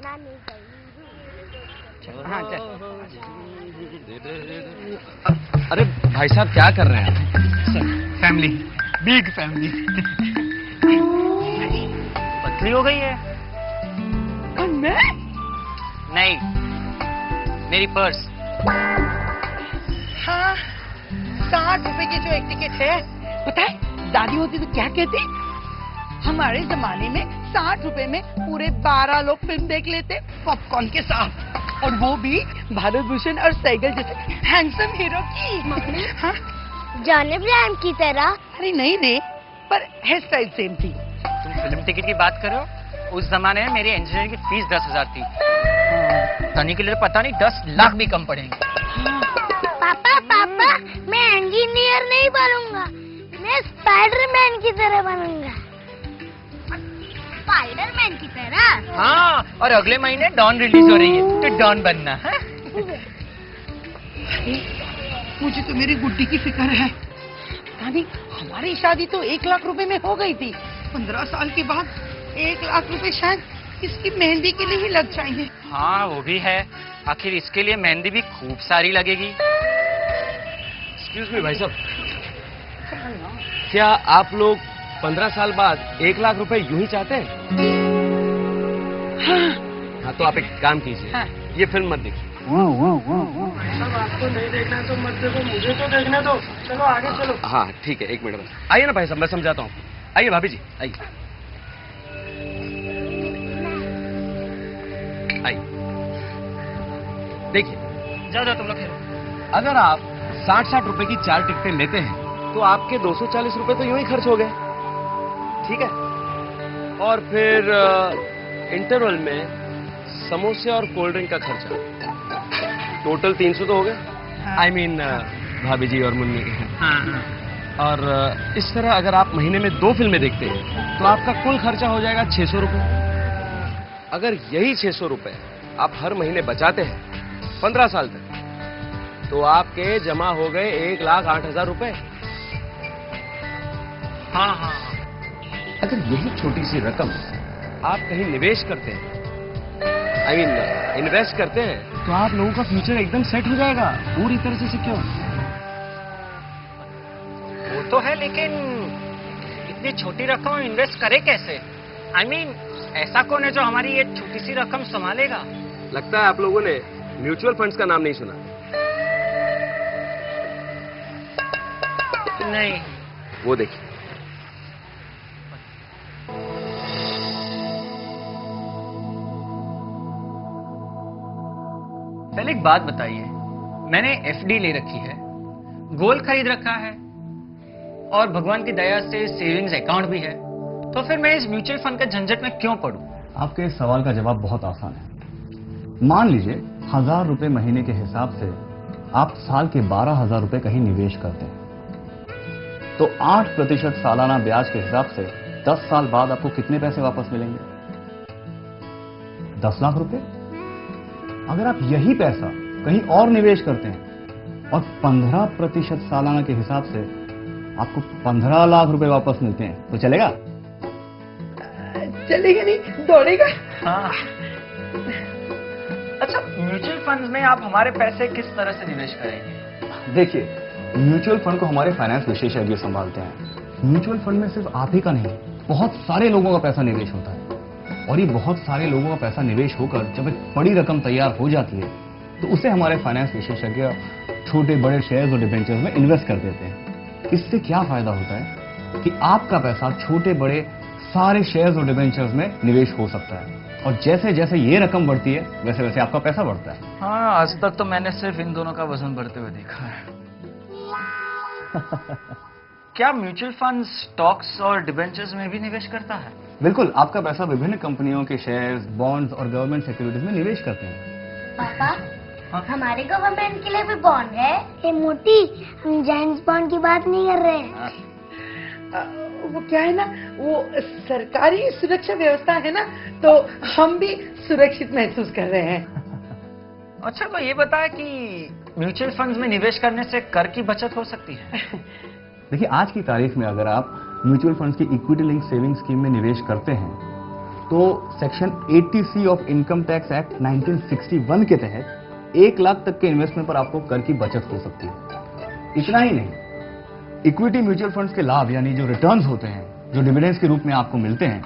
नानी चल हाँ चल। अरे भाई साहब क्या कर रहे हैं? Family, big family. पतली हो गई है। और मैं? नहीं, मेरी पर्स। हाँ, 60 रुपए की जो एक टिकट है, पता है दादी होती तो क्या कहती? हमारे जमाने में 60 रुपए में पूरे 12 लोग फिल्म देख लेते पॉपकॉर्न के साथ, और वो भी भारत भूषण और सैगल जैसे हैंडसम हीरो की। हाँ? जॉनी इब्राहिम की तरह। अरे नहीं रे, पर हेयर स्टाइल सेम थी। तुम फिल्म टिकट की बात करो, उस जमाने में मेरी इंजीनियरिंग की फीस 10,000 थी। तनी के लिए पता नहीं 10 लाख भी कम पड़ेंगे। पापा पापा, मैं इंजीनियर नहीं बनूंगा, मैं स्पाइडरमैन की तरह बनूंगा। स्पाइडरमैन की तरह? हाँ, और अगले महीने डॉन रिलीज हो रही है, तो डॉन बनना है। मुझे तो मेरी गुड्डी की फिक्र है। दादी, हमारी शादी तो 1 लाख रुपए में हो गई थी। 15 साल के बाद 1 लाख रुपए शायद इसकी मेहंदी के लिए ही लग जाएंगे। हाँ वो भी है, आखिर इसके लिए मेहंदी भी खूब सारी लगेगी। एक्सक्यूज मी भाई साहब, क्या आप लोग 15 साल बाद 1 लाख रुपए यूं ही चाहते हैं? हाँ तो आप एक काम कीजिए, हाँ। ये फिल्म मत देखिए। सब आपको नहीं देखना है तो मत देखो, मुझे तो देखने दो। चलो आगे चलो। हाँ ठीक है, एक मिनट बस। आइए ना भाई साहब, मैं समझाता हूँ। आइए भाभी जी, आइए आइए। देखिए, जाओ जाओ तुम लोग खेलो। अगर आप 60-60 रुपए की 4 टिकटें लेते हैं तो आपके 240 रुपए तो यूं ही खर्च हो गए, ठीक है? और फिर इंटरवल में समोसे और कोल्ड ड्रिंक का खर्चा, टोटल 300 तो हो गए। आई मीन भाभी जी और मुन्नी। और इस तरह अगर आप महीने में 2 फिल्में देखते हैं तो आपका कुल खर्चा हो जाएगा 600 रुपए। अगर यही 600 रुपए आप हर महीने बचाते हैं 15 साल तक, तो आपके जमा हो गए 1,08,000 रुपए। हाँ हाँ। अगर यही छोटी सी रकम आप कहीं निवेश करते हैं, आई मीन इन्वेस्ट करते हैं, तो आप लोगों का फ्यूचर एकदम सेट हो जाएगा, पूरी तरह से सिक्योर। वो तो है, लेकिन इतनी छोटी रकम इन्वेस्ट करे कैसे? आई मीन ऐसा कौन है जो हमारी ये छोटी सी रकम संभालेगा? लगता है आप लोगों ने म्यूचुअल फंड्स का नाम नहीं सुना। नहीं। वो देखिए, पहले एक बात बताइए, मैंने एफडी ले रखी है, गोल्ड खरीद रखा है, और भगवान की दया से सेविंग्स अकाउंट भी है, तो फिर मैं इस म्यूचुअल फंड के झंझट में क्यों पड़ूं? आपके इस सवाल का जवाब बहुत आसान है। मान लीजिए 1000 रुपए महीने के हिसाब से आप साल के 12,000 रुपए कहीं निवेश करते हैं, तो 8% सालाना ब्याज के हिसाब से 10 साल बाद आपको कितने पैसे वापस मिलेंगे? 10 लाख रुपए। अगर आप यही पैसा कहीं और निवेश करते हैं और 15% सालाना के हिसाब से आपको 15 लाख रुपए वापस मिलते हैं, तो चलेगा? चलेगा नहीं, दौड़ेगा। हाँ। अच्छा, म्यूचुअल फंड्स में आप हमारे पैसे किस तरह से निवेश करेंगे? देखिए, म्यूचुअल फंड को हमारे फाइनेंस विशेषज्ञ संभालते हैं। म्यूचुअल फंड में सिर्फ आप ही का नहीं, बहुत सारे लोगों का पैसा निवेश होता है, और ये बहुत सारे लोगों का पैसा निवेश होकर जब एक बड़ी रकम तैयार हो जाती है, तो उसे हमारे फाइनेंस विशेषज्ञ छोटे बड़े शेयर्स और डिबेंचर्स में इन्वेस्ट कर देते हैं। इससे क्या फायदा होता है कि आपका पैसा छोटे बड़े सारे शेयर्स और डिबेंचर्स में निवेश हो सकता है, और जैसे जैसे ये रकम बढ़ती है वैसे वैसे आपका पैसा बढ़ता है। हाँ, आज तक तो मैंने सिर्फ इन दोनों का वजन बढ़ते हुए देखा है। क्या म्यूचुअल फंड स्टॉक्स और डिबेंचर्स में भी निवेश करता है? बिल्कुल, आपका पैसा विभिन्न कंपनियों के शेयर्स, बॉन्ड्स और गवर्नमेंट सिक्योरिटीज में निवेश करते हैं। पापा, हमारे गवर्नमेंट के लिए भी बॉन्ड है? ये मोटी, हम जेम्स बॉन्ड की बात नहीं कर रहे हैं। वो क्या है ना, वो सरकारी सुरक्षा व्यवस्था है ना, तो हम भी सुरक्षित महसूस कर रहे हैं। अच्छा, तो ये बताया कि म्यूचुअल फंड्स में निवेश करने से कर की बचत हो सकती है? देखिए, आज की तारीख में अगर आप म्यूचुअल फंड्स की इक्विटी लिंक सेविंग स्कीम में निवेश करते हैं तो section 80C of income tax act 1961 के तहत 1 लाख तक के इन्वेस्टमेंट पर आपको कर की बचत हो सकती है। इतना ही नहीं, इक्विटी म्यूचुअल फंड्स के लाभ यानी जो रिटर्न्स होते हैं, जो डिविडेंड्स के रूप में आपको मिलते हैं,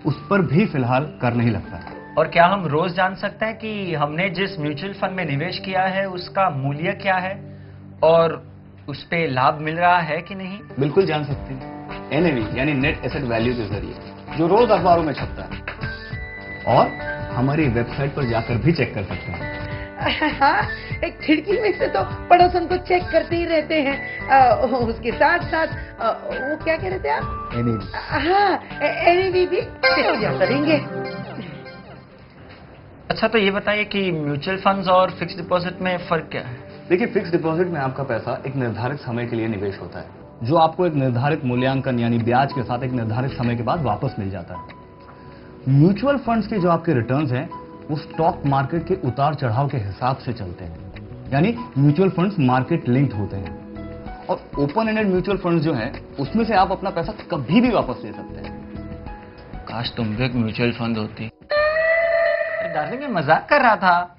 उस पर भी फिलहाल कर नहीं लगता है। और क्या हम रोज जान सकते हैं कि हमने जिस म्यूचुअल फंड में निवेश किया है उसका मूल्य क्या है और उस पे लाभ मिल रहा है कि नहीं? बिल्कुल जान सकते हैं। एनएवी यानी नेट एसेट वैल्यू के जरिए, जो रोज अखबारों में छपता है और हमारी वेबसाइट पर जाकर भी चेक कर सकते हैं। हाँ, एक खिड़की में से तो पड़ोसन को चेक करते ही रहते हैं। उसके साथ साथ वो क्या कह रहे थे आप? एनएवी। हाँ, एनएवी भी चेक करेंगे। अच्छा, तो ये बताइए कि म्यूचुअल फंड्स और फिक्स डिपॉजिट में फर्क क्या है? देखिए, फिक्स डिपॉजिट में आपका पैसा एक निर्धारित समय के लिए निवेश होता है, जो आपको एक निर्धारित मूल्यांकन यानी ब्याज के साथ एक निर्धारित समय के बाद वापस मिल जाता है। म्यूचुअल फंड्स के जो आपके रिटर्न्स हैं वो स्टॉक मार्केट के उतार चढ़ाव के हिसाब से चलते हैं, यानी म्यूचुअल फंड्स मार्केट लिंक्ड होते हैं। और ओपन एंडेड म्यूचुअल फंड्स जो हैं उसमें से आप अपना पैसा कभी भी वापस ले सकते हैं। काश तुम भी एक म्यूचुअल फंड होती। डार्लिंग, मैं मजाक कर रहा था।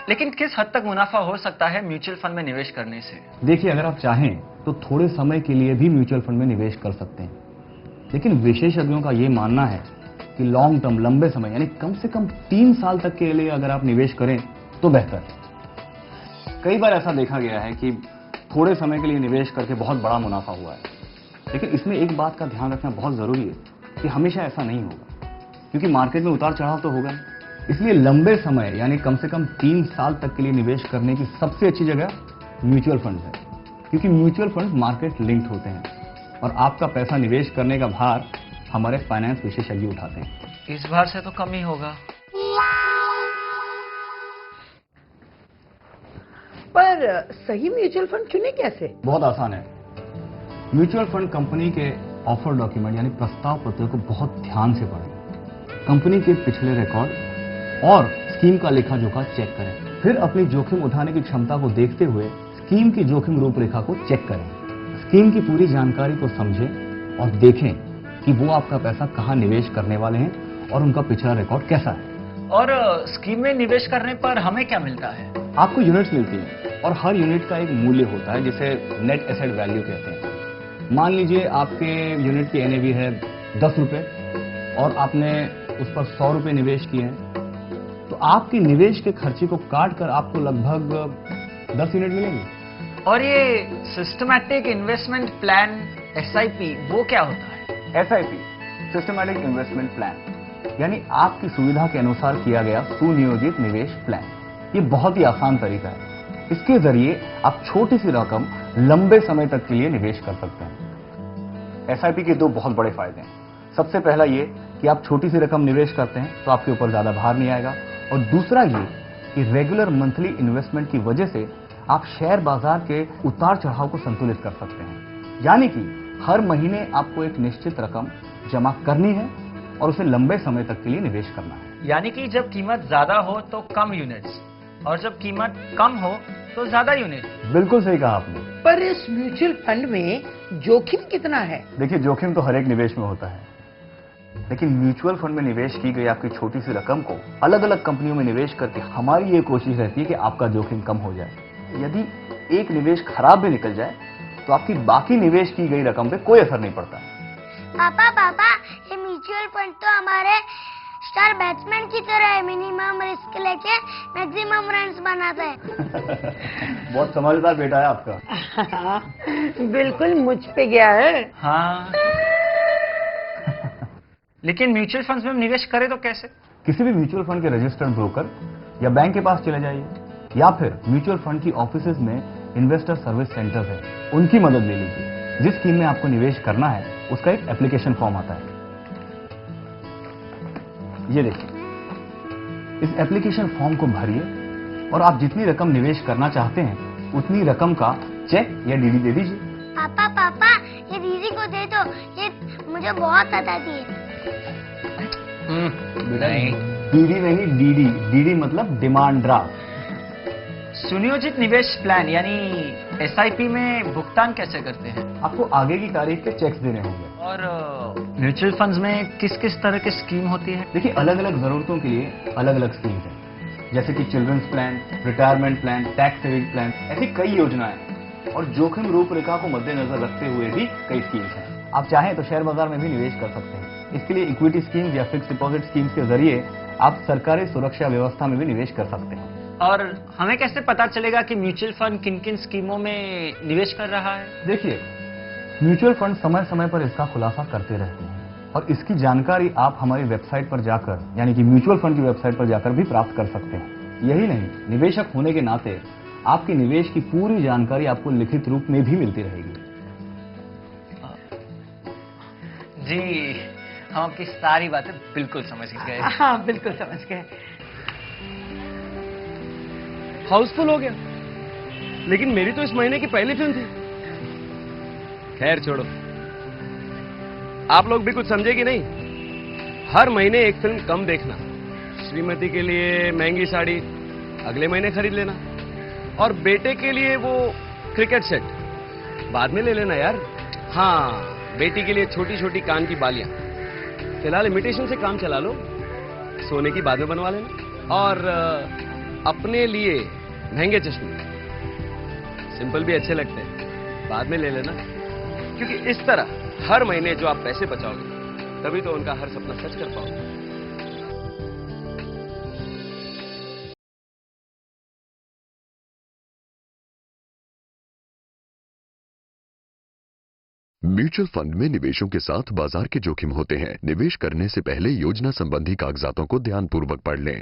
लेकिन किस हद तक मुनाफा हो सकता है म्यूचुअल फंड में निवेश करने से? देखिए, अगर आप चाहें तो थोड़े समय के लिए भी म्यूचुअल फंड में निवेश कर सकते हैं, लेकिन विशेषज्ञों का यह मानना है कि लॉन्ग टर्म, लंबे समय यानी कम से कम 3 साल तक के लिए अगर आप निवेश करें तो बेहतर। कई बार ऐसा देखा गया है कि थोड़े समय के लिए निवेश करके बहुत बड़ा मुनाफा हुआ है, लेकिन इसमें एक बात का ध्यान रखना बहुत जरूरी है कि हमेशा ऐसा नहीं होगा, क्योंकि मार्केट में उतार चढ़ाव तो होगा। इसलिए लंबे समय यानी कम से कम 3 साल तक के लिए निवेश करने की सबसे अच्छी जगह म्यूचुअल फंड है, क्योंकि म्यूचुअल फंड मार्केट लिंक्ड होते हैं और आपका पैसा निवेश करने का भार हमारे फाइनेंस विशेषज्ञ उठाते हैं। इस बार से तो कम ही होगा। पर सही म्यूचुअल फंड चुने कैसे? बहुत आसान है। म्यूचुअल फंड कंपनी के ऑफर डॉक्यूमेंट यानी प्रस्ताव पत्र को बहुत ध्यान से पढ़ें, कंपनी के पिछले रिकॉर्ड और स्कीम का लेखा जोखा चेक करें, फिर अपनी जोखिम उठाने की क्षमता को देखते हुए स्कीम की जोखिम रूपरेखा को चेक करें, स्कीम की पूरी जानकारी को समझें और देखें कि वो आपका पैसा कहां निवेश करने वाले हैं और उनका पिछला रिकॉर्ड कैसा है। और स्कीम में निवेश करने पर हमें क्या मिलता है? आपको यूनिट्स मिलती हैं और हर यूनिट का एक मूल्य होता है जिसे नेट एसेट वैल्यू कहते हैं। मान लीजिए आपके यूनिट की एनएवी है 10 रुपए और आपने उस पर 100 रुपए निवेश किए हैं, तो आपकी निवेश के खर्चे को काट कर आपको लगभग 10 यूनिट मिलेंगे। और ये सिस्टमैटिक इन्वेस्टमेंट प्लान SIP वो क्या होता है? SIP सिस्टमैटिक इन्वेस्टमेंट प्लान यानी आपकी सुविधा के अनुसार किया गया सुनियोजित निवेश प्लान। ये बहुत ही आसान तरीका है। इसके जरिए आप छोटी सी रकम लंबे समय तक के लिए निवेश कर सकते हैं। SIP के 2 बहुत बड़े फायदे हैं। सबसे पहला ये कि आप छोटी सी रकम निवेश करते हैं तो आपके ऊपर ज्यादा भार नहीं आएगा, और दूसरा ये कि रेगुलर मंथली इन्वेस्टमेंट की वजह से आप शेयर बाजार के उतार चढ़ाव को संतुलित कर सकते हैं। यानी कि हर महीने आपको एक निश्चित रकम जमा करनी है और उसे लंबे समय तक के लिए निवेश करना है। यानी कि जब कीमत ज्यादा हो तो कम यूनिट्स और जब कीमत कम हो तो ज्यादा यूनिट। बिल्कुल सही कहा आपने। पर इस म्यूचुअल फंड में जोखिम कितना है? देखिए, जोखिम तो हर एक निवेश में होता है, लेकिन म्यूचुअल फंड में निवेश की गई आपकी छोटी सी रकम को अलग अलग कंपनियों में निवेश करके हमारी ये कोशिश रहती है कि आपका जोखिम कम हो जाए। यदि एक निवेश खराब भी निकल जाए तो आपकी बाकी निवेश की गई रकम पे कोई असर नहीं पड़ता। पापा, ये म्यूचुअल फंड तो हमारे स्टार बैट्समैन की तरह है, मिनिमम रिस्क लेके मैक्सिमम रन्स बनाता है। बहुत समझदार बेटा है आपका। बिल्कुल मुझ पे गया है। हाँ। लेकिन म्यूचुअल फंड्स में निवेश करें तो कैसे? किसी भी म्यूचुअल फंड के रजिस्टर्ड ब्रोकर या बैंक के पास चले जाइए, या फिर म्यूचुअल फंड की ऑफिसेज में इन्वेस्टर सर्विस सेंटर्स है, उनकी मदद ले लीजिए। जिस स्कीम में आपको निवेश करना है उसका एक एप्लीकेशन फॉर्म आता है, ये देखिए। इस एप्लीकेशन फॉर्म को भरिए और आप जितनी रकम निवेश करना चाहते हैं उतनी रकम का चेक या डीडी दे दीजिए। पापा, ये दीदी को दे दो, ये मुझे बहुत सताती है। नहीं, डीडी नहीं, डीडी। डीडी मतलब डिमांड ड्राफ्ट। सुनियोजित निवेश प्लान यानी SIP में भुगतान कैसे करते हैं? आपको आगे की तारीख के चेक्स देने होंगे और म्यूचुअल फंड्स में किस किस तरह की स्कीम होती है? देखिए, अलग अलग जरूरतों के लिए अलग अलग स्कीम्स हैं, जैसे कि children's plan, retirement plan, tax saving plan, ऐसी कई योजनाएं हैं। और जोखिम रूपरेखा को मद्देनजर रखते हुए भी कई स्कीम्स हैं। आप चाहें तो शेयर बाजार में भी निवेश कर सकते हैं। इसके लिए इक्विटी स्कीम्स या फिक्स डिपॉजिट स्कीम्स के जरिए आप सरकारी सुरक्षा व्यवस्था में भी निवेश कर सकते हैं। और हमें कैसे पता चलेगा कि म्यूचुअल फंड किन किन स्कीमों में निवेश कर रहा है? देखिए, म्यूचुअल फंड समय समय पर इसका खुलासा करते रहते हैं और इसकी जानकारी आप हमारी वेबसाइट पर जाकर, यानी कि म्यूचुअल फंड की वेबसाइट पर जाकर भी प्राप्त कर सकते हैं। यही नहीं, निवेशक होने के नाते आपके निवेश की पूरी जानकारी आपको लिखित रूप में भी मिलती रहेगी। जी, हम आपकी सारी बातें बिल्कुल समझ गए। हाँ, बिल्कुल समझ गए। हाउसफुल हो गया, लेकिन मेरी तो इस महीने की पहली फिल्म थी। खैर छोड़ो, आप लोग भी कुछ समझे कि नहीं? हर महीने एक फिल्म कम देखना। श्रीमती के लिए महंगी साड़ी अगले महीने खरीद लेना, और बेटे के लिए वो क्रिकेट सेट बाद में ले लेना यार। हाँ, बेटी के लिए छोटी छोटी कान की बालियां फिलहाल इमिटेशन से काम चला लो, सोने की बाद में बनवा लेना। और अपने लिए महंगे चश्मे, सिंपल भी अच्छे लगते हैं, बाद में ले लेना। क्योंकि इस तरह हर महीने जो आप पैसे बचाओगे, तभी तो उनका हर सपना सच कर पाओगे। म्यूचुअल फंड में निवेशों के साथ बाजार के जोखिम होते हैं। निवेश करने से पहले योजना संबंधी कागजातों को ध्यानपूर्वक पढ़ लें।